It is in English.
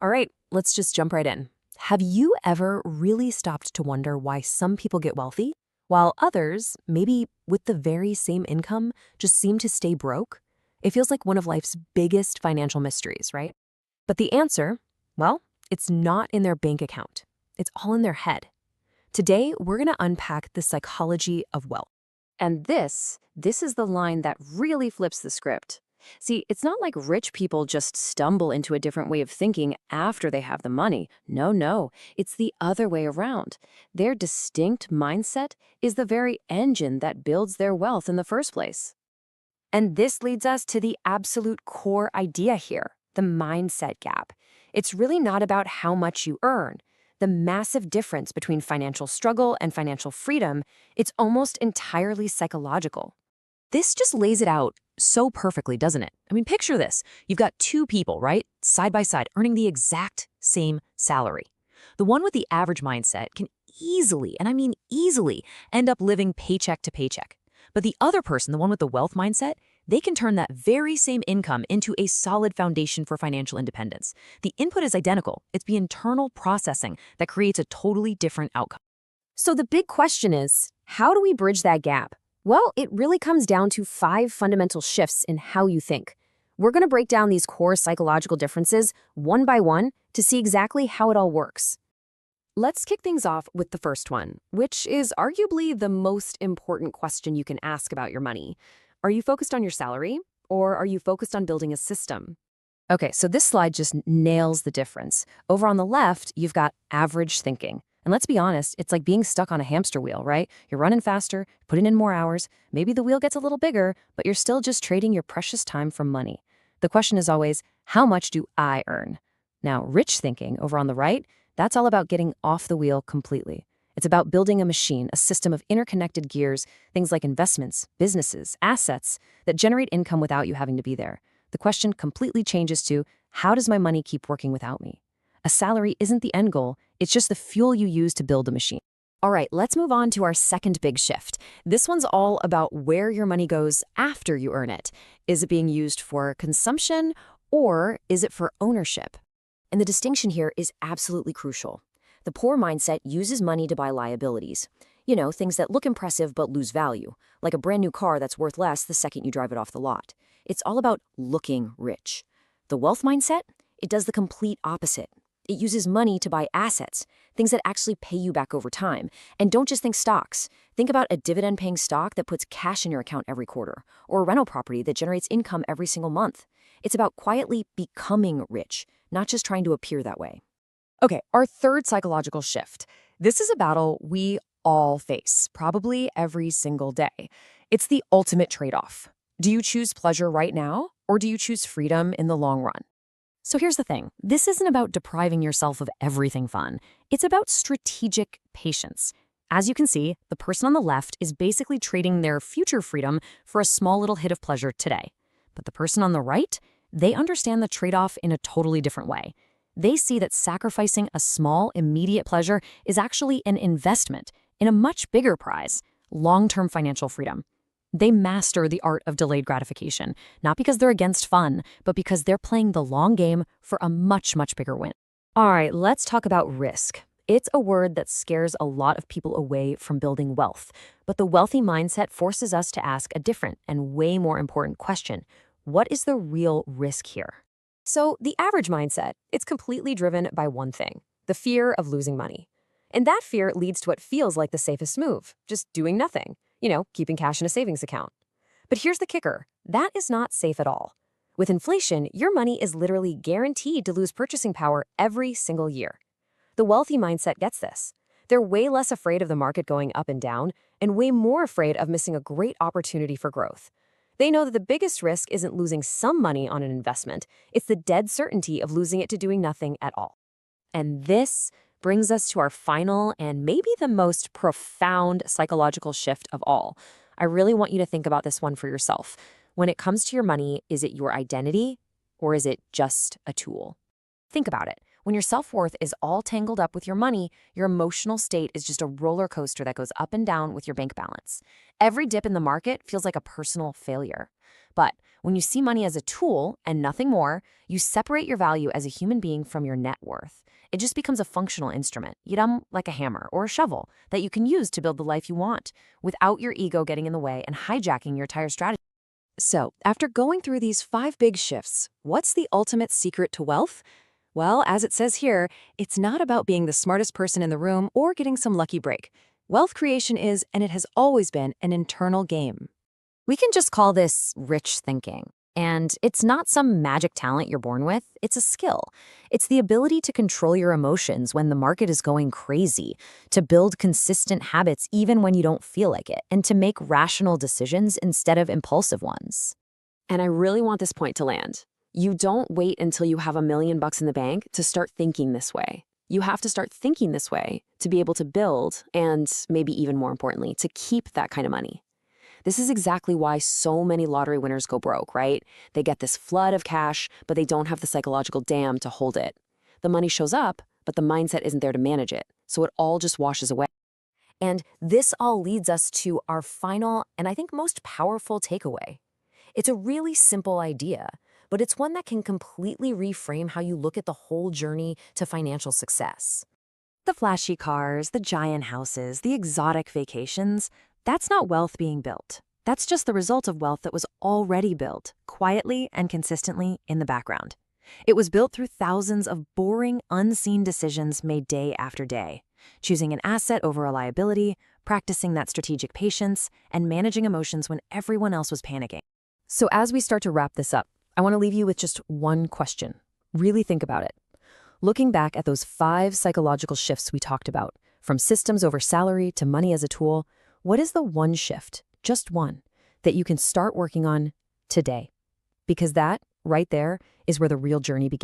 All right, let's just jump right in. Have you ever really stopped to wonder why some people get wealthy, while others, maybe with the very same income, just seem to stay broke? It feels like one of life's biggest financial mysteries, right? But the answer, well, it's not in their bank account. It's all in their head. Today, we're going to unpack the psychology of wealth. And this is the line that really flips the script. See, it's not like rich people just stumble into a different way of thinking after they have the money. No, no, it's the other way around. Their distinct mindset is the very engine that builds their wealth in the first place. And this leads us to the absolute core idea here, the mindset gap. It's really not about how much you earn. The massive difference between financial struggle and financial freedom, it's almost entirely psychological. This just lays it out so perfectly, doesn't it? I mean, picture this. You've got two people, right? Side by side, earning the exact same salary. The one with the average mindset can easily, and I mean easily, end up living paycheck to paycheck. But the other person, the one with the wealth mindset, they can turn that very same income into a solid foundation for financial independence. The input is identical. It's the internal processing that creates a totally different outcome. So the big question is, how do we bridge that gap? Well, it really comes down to 5 fundamental shifts in how you think. We're going to break down these core psychological differences one by one to see exactly how it all works. Let's kick things off with the first one, which is arguably the most important question you can ask about your money. Are you focused on your salary, or are you focused on building a system? Okay, so this slide just nails the difference. Over on the left, you've got average thinking. And let's be honest, it's like being stuck on a hamster wheel, right? You're running faster, putting in more hours, maybe the wheel gets a little bigger, but you're still just trading your precious time for money. The question is always, how much do I earn? Now, rich thinking over on the right, that's all about getting off the wheel completely. It's about building a machine, a system of interconnected gears, things like investments, businesses, assets that generate income without you having to be there. The question completely changes to, how does my money keep working without me? A salary isn't the end goal, it's just the fuel you use to build the machine. All right, let's move on to our second big shift. This one's all about where your money goes after you earn it. Is it being used for consumption, or is it for ownership? And the distinction here is absolutely crucial. The poor mindset uses money to buy liabilities. You know, things that look impressive but lose value, like a brand new car that's worth less the second you drive it off the lot. It's all about looking rich. The wealth mindset, it does the complete opposite. It uses money to buy assets, things that actually pay you back over time. And don't just think stocks. Think about a dividend-paying stock that puts cash in your account every quarter, or a rental property that generates income every single month. It's about quietly becoming rich, not just trying to appear that way. Okay, our third psychological shift. This is a battle we all face, probably every single day. It's the ultimate trade-off. Do you choose pleasure right now, or do you choose freedom in the long run? So here's the thing. This isn't about depriving yourself of everything fun. It's about strategic patience. As you can see, the person on the left is basically trading their future freedom for a small little hit of pleasure today. But the person on the right, they understand the trade-off in a totally different way. They see that sacrificing a small, immediate pleasure is actually an investment in a much bigger prize, long-term financial freedom. They master the art of delayed gratification, not because they're against fun, but because they're playing the long game for a much, much bigger win. All right, let's talk about risk. It's a word that scares a lot of people away from building wealth, but the wealthy mindset forces us to ask a different and way more important question. What is the real risk here? So the average mindset, it's completely driven by one thing, the fear of losing money. And that fear leads to what feels like the safest move, just doing nothing. Keeping cash in a savings account. But here's the kicker. That is not safe at all. With inflation, your money is literally guaranteed to lose purchasing power every single year. The wealthy mindset gets this. They're way less afraid of the market going up and down, and way more afraid of missing a great opportunity for growth. They know that the biggest risk isn't losing some money on an investment, it's the dead certainty of losing it to doing nothing at all. And this brings us to our final and maybe the most profound psychological shift of all. I really want you to think about this one for yourself. When it comes to your money, is it your identity or is it just a tool? Think about it. When your self-worth is all tangled up with your money, your emotional state is just a roller coaster that goes up and down with your bank balance. Every dip in the market feels like a personal failure. But when you see money as a tool and nothing more, you separate your value as a human being from your net worth. It just becomes a functional instrument, like a hammer or a shovel, that you can use to build the life you want, without your ego getting in the way and hijacking your entire strategy. So, after going through these 5 big shifts, what's the ultimate secret to wealth? Well, as it says here, it's not about being the smartest person in the room or getting some lucky break. Wealth creation is, and it has always been, an internal game. We can just call this rich thinking. And it's not some magic talent you're born with, it's a skill. It's the ability to control your emotions when the market is going crazy, to build consistent habits even when you don't feel like it, and to make rational decisions instead of impulsive ones. And I really want this point to land. You don't wait until you have $1 million in the bank to start thinking this way. You have to start thinking this way to be able to build and, maybe even more importantly, to keep that kind of money. This is exactly why so many lottery winners go broke, right? They get this flood of cash, but they don't have the psychological dam to hold it. The money shows up, but the mindset isn't there to manage it, so it all just washes away. And this all leads us to our final and I think most powerful takeaway. It's a really simple idea, but it's one that can completely reframe how you look at the whole journey to financial success. The flashy cars, the giant houses, the exotic vacations, that's not wealth being built. That's just the result of wealth that was already built, quietly and consistently in the background. It was built through thousands of boring, unseen decisions made day after day, choosing an asset over a liability, practicing that strategic patience, and managing emotions when everyone else was panicking. So as we start to wrap this up, I want to leave you with just one question. Really think about it. Looking back at those 5 psychological shifts we talked about, from systems over salary to money as a tool, what is the one shift, just one, that you can start working on today? Because that, right there, is where the real journey begins.